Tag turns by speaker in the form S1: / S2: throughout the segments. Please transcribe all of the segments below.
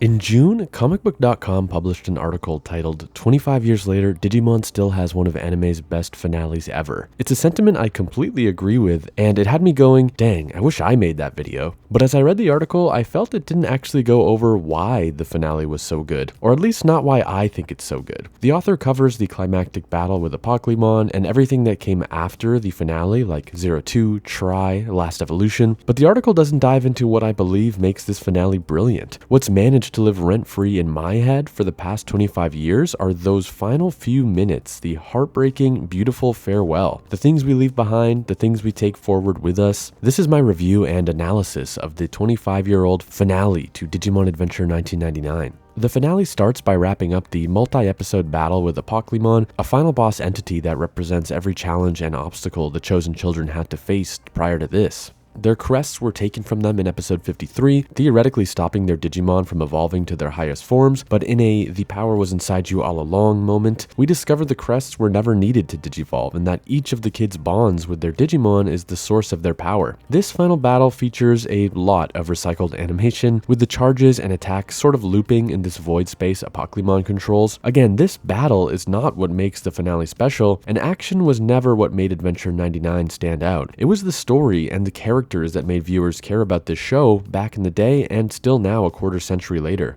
S1: In June, comicbook.com published an article titled 25 Years Later, Digimon Still Has One of Anime's Best Finales Ever. It's a sentiment I completely agree with, and it had me going, dang, I wish I made that video. But as I read the article, I felt it didn't actually go over why the finale was so good, or at least not why I think it's so good. The author covers the climactic battle with Apocalymon and everything that came after the finale, like 02, Try, Last Evolution, but the article doesn't dive into what I believe makes this finale brilliant. What's managed to live rent-free in my head for the past 25 years are those final few minutes, the heartbreaking, beautiful farewell, the things we leave behind, the things we take forward with us. This is my review and analysis of the 25-year-old finale to Digimon Adventure 1999. The finale starts by wrapping up the multi-episode battle with Apocalymon, a final boss entity that represents every challenge and obstacle the chosen children had to face prior to this. Their crests were taken from them in episode 53, theoretically stopping their Digimon from evolving to their highest forms, but in a "the power was inside you all along" moment, we discovered the crests were never needed to digivolve and that each of the kids' bonds with their Digimon is the source of their power. This final battle features a lot of recycled animation, with the charges and attacks sort of looping in this void space Apocalymon controls. Again, this battle is not what makes the finale special, and action was never what made Adventure 99 stand out. It was the story and the characters that made viewers care about this show back in the day and still now a quarter century later.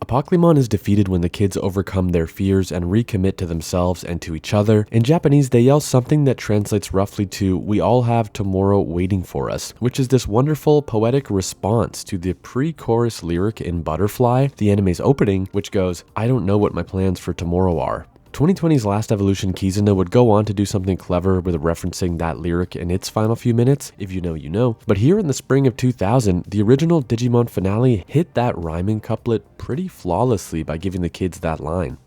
S1: Apocalymon is defeated when the kids overcome their fears and recommit to themselves and to each other. In Japanese, they yell something that translates roughly to "we all have tomorrow waiting for us," which is this wonderful poetic response to the pre-chorus lyric in Butterfly, the anime's opening, which goes, "I don't know what my plans for tomorrow are." 2020's Last Evolution Kizuna would go on to do something clever with referencing that lyric in its final few minutes, if you know you know, but here in the spring of 2000, the original Digimon finale hit that rhyming couplet pretty flawlessly by giving the kids that line.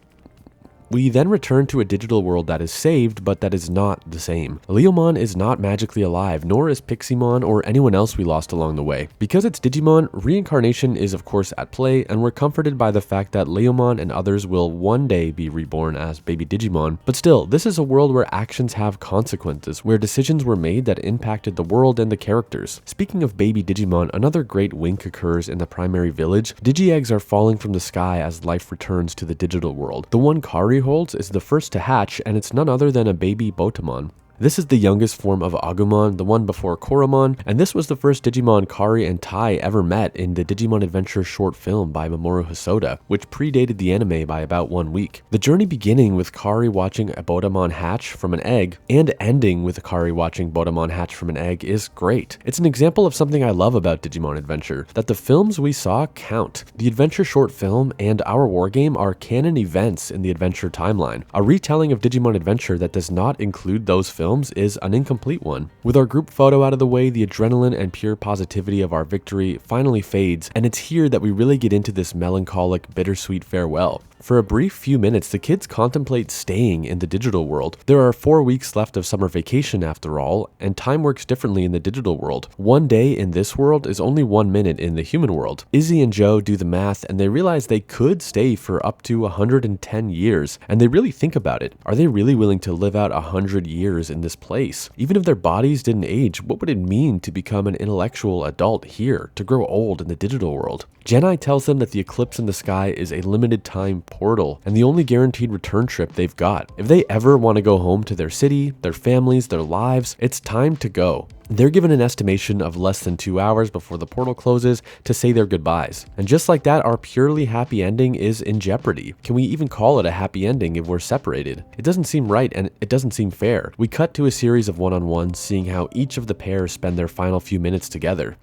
S1: We then return to a digital world that is saved, but that is not the same. Leomon is not magically alive, nor is Piximon or anyone else we lost along the way. Because it's Digimon, reincarnation is of course at play, and we're comforted by the fact that Leomon and others will one day be reborn as baby Digimon. But still, this is a world where actions have consequences, where decisions were made that impacted the world and the characters. Speaking of baby Digimon, another great wink occurs in the primary village. Digi-eggs are falling from the sky as life returns to the digital world. The one Kari holds is the first to hatch, and it's none other than a baby Botamon. This is the youngest form of Agumon, the one before Koromon, and this was the first Digimon Kari and Tai ever met in the Digimon Adventure short film by Mamoru Hosoda, which predated the anime by about 1 week. The journey beginning with Kari watching a Botamon hatch from an egg, and ending with Kari watching Botamon hatch from an egg is great. It's an example of something I love about Digimon Adventure, that the films we saw count. The Adventure short film and our wargame are canon events in the Adventure timeline. A retelling of Digimon Adventure that does not include those films is an incomplete one. With our group photo out of the way, the adrenaline and pure positivity of our victory finally fades, and it's here that we really get into this melancholic, bittersweet farewell. For a brief few minutes, the kids contemplate staying in the digital world. There are 4 weeks left of summer vacation after all, and time works differently in the digital world. 1 day in this world is only 1 minute in the human world. Izzy and Joe do the math, and they realize they could stay for up to 110 years, and they really think about it. Are they really willing to live out 100 years in this place? Even if their bodies didn't age, what would it mean to become an intellectual adult here, to grow old in the digital world? Genai tells them that the eclipse in the sky is a limited time portal, and the only guaranteed return trip they've got. If they ever want to go home to their city, their families, their lives, it's time to go. They're given an estimation of less than 2 hours before the portal closes to say their goodbyes. And just like that, our purely happy ending is in jeopardy. Can we even call it a happy ending if we're separated? It doesn't seem right, and it doesn't seem fair. We cut to a series of one-on-ones, seeing how each of the pairs spend their final few minutes together.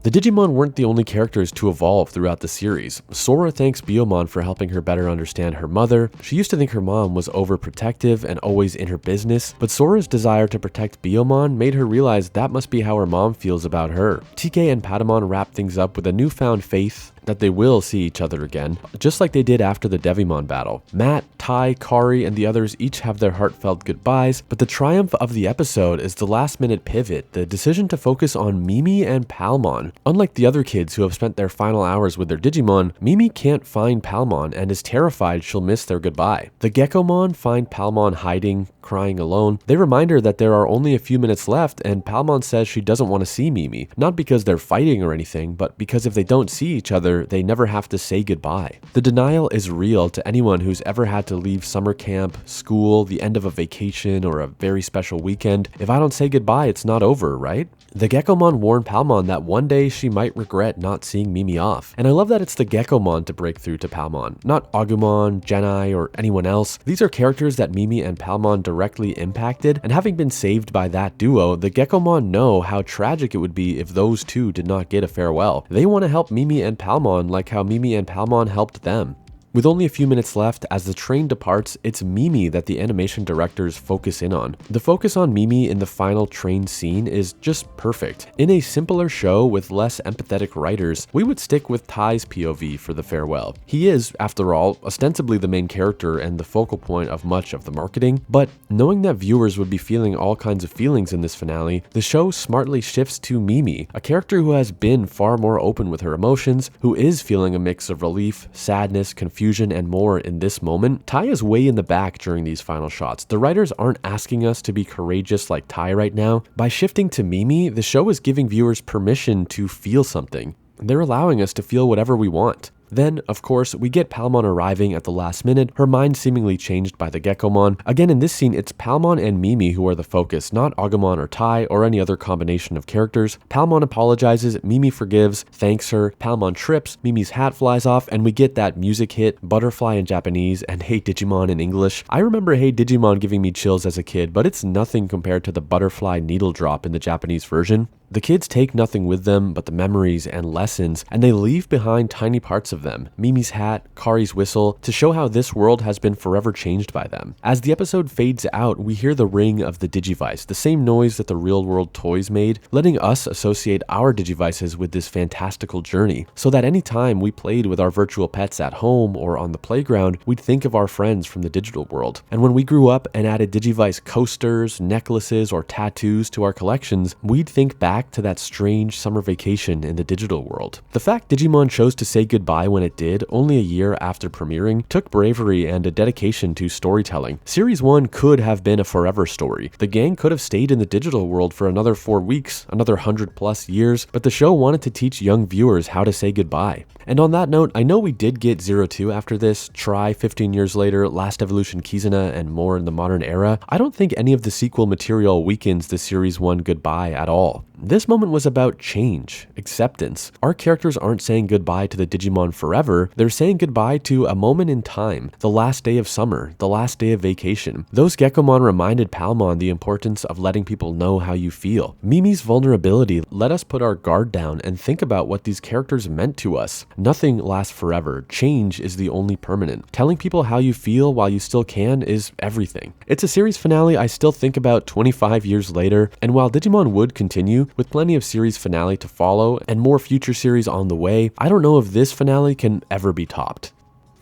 S1: The Digimon weren't the only characters to evolve throughout the series. Sora thanks Biyomon for helping her better understand her mother. She used to think her mom was overprotective and always in her business, but Sora's desire to protect Biyomon made her realize that must be how her mom feels about her. TK and Patamon wrap things up with a newfound faith that they will see each other again, just like they did after the Devimon battle. Matt, Tai, Kari, and the others each have their heartfelt goodbyes, but the triumph of the episode is the last-minute pivot, the decision to focus on Mimi and Palmon. Unlike the other kids who have spent their final hours with their Digimon, Mimi can't find Palmon and is terrified she'll miss their goodbye. The Geckomon find Palmon hiding, crying alone. They remind her that there are only a few minutes left, and Palmon says she doesn't want to see Mimi, not because they're fighting or anything, but because if they don't see each other, they never have to say goodbye. The denial is real to anyone who's ever had to leave summer camp, school, the end of a vacation, or a very special weekend. If I don't say goodbye, it's not over, right? The Geckomon warned Palmon that one day she might regret not seeing Mimi off. And I love that it's the Geckomon to break through to Palmon, not Agumon, Genai, or anyone else. These are characters that Mimi and Palmon directly impacted, and having been saved by that duo, the Geckomon know how tragic it would be if those two did not get a farewell. They want to help Mimi and Palmon like how Mimi and Palmon helped them. With only a few minutes left, as the train departs, it's Mimi that the animation directors focus in on. The focus on Mimi in the final train scene is just perfect. In a simpler show with less empathetic writers, we would stick with Tai's POV for the farewell. He is, after all, ostensibly the main character and the focal point of much of the marketing, but knowing that viewers would be feeling all kinds of feelings in this finale, the show smartly shifts to Mimi, a character who has been far more open with her emotions, who is feeling a mix of relief, sadness, confusion, and more in this moment. Tai is way in the back during these final shots. The writers aren't asking us to be courageous like Tai right now. By shifting to Mimi, the show is giving viewers permission to feel something. They're allowing us to feel whatever we want. Then, of course, we get Palmon arriving at the last minute, her mind seemingly changed by the Geckomon. Again, in this scene, it's Palmon and Mimi who are the focus, not Agumon or Tai or any other combination of characters. Palmon apologizes, Mimi forgives, thanks her, Palmon trips, Mimi's hat flies off, and we get that music hit, Butterfly in Japanese and Hey Digimon in English. I remember Hey Digimon giving me chills as a kid, but it's nothing compared to the Butterfly needle drop in the Japanese version. The kids take nothing with them but the memories and lessons, and they leave behind tiny parts of them, Mimi's hat, Kari's whistle, to show how this world has been forever changed by them. As the episode fades out, we hear the ring of the Digivice, the same noise that the real-world toys made, letting us associate our Digivices with this fantastical journey, so that any time we played with our virtual pets at home or on the playground, we'd think of our friends from the digital world. And when we grew up and added Digivice coasters, necklaces, or tattoos to our collections, we'd think back to that strange summer vacation in the digital world. The fact Digimon chose to say goodbye when it did, only a year after premiering, took bravery and a dedication to storytelling. Series 1 could have been a forever story. The gang could have stayed in the digital world for another 4 weeks, another 100+ years, but the show wanted to teach young viewers how to say goodbye. And on that note, I know we did get 02 after this, Try 15 years later, Last Evolution Kizuna, and more in the modern era. I don't think any of the sequel material weakens the Series 1 goodbye at all. This moment was about change, acceptance. Our characters aren't saying goodbye to the Digimon forever, they're saying goodbye to a moment in time, the last day of summer, the last day of vacation. Those Geckomon reminded Palmon the importance of letting people know how you feel. Mimi's vulnerability let us put our guard down and think about what these characters meant to us. Nothing lasts forever, change is the only permanent. Telling people how you feel while you still can is everything. It's a series finale I still think about 25 years later, and while Digimon would continue, with plenty of series finale to follow and more future series on the way, I don't know if this finale can ever be topped.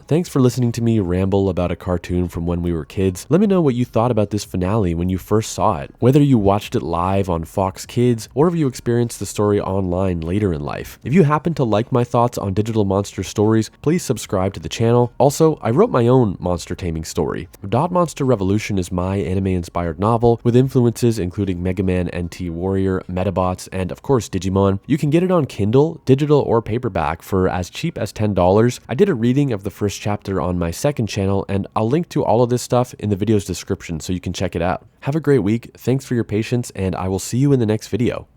S1: Thanks for listening to me ramble about a cartoon from when we were kids. Let me know what you thought about this finale when you first saw it, whether you watched it live on Fox Kids or if you experienced the story online later in life. If you happen to like my thoughts on digital monster stories, please subscribe to the channel. Also, I wrote my own monster taming story. Dot Monster Revolution is my anime-inspired novel with influences including Mega Man, NT Warrior, Metabots, and of course Digimon. You can get it on Kindle, digital or paperback for as cheap as $10. I did a reading of the first chapter on my second channel, and I'll link to all of this stuff in the video's description so you can check it out. Have a great week, thanks for your patience, and I will see you in the next video.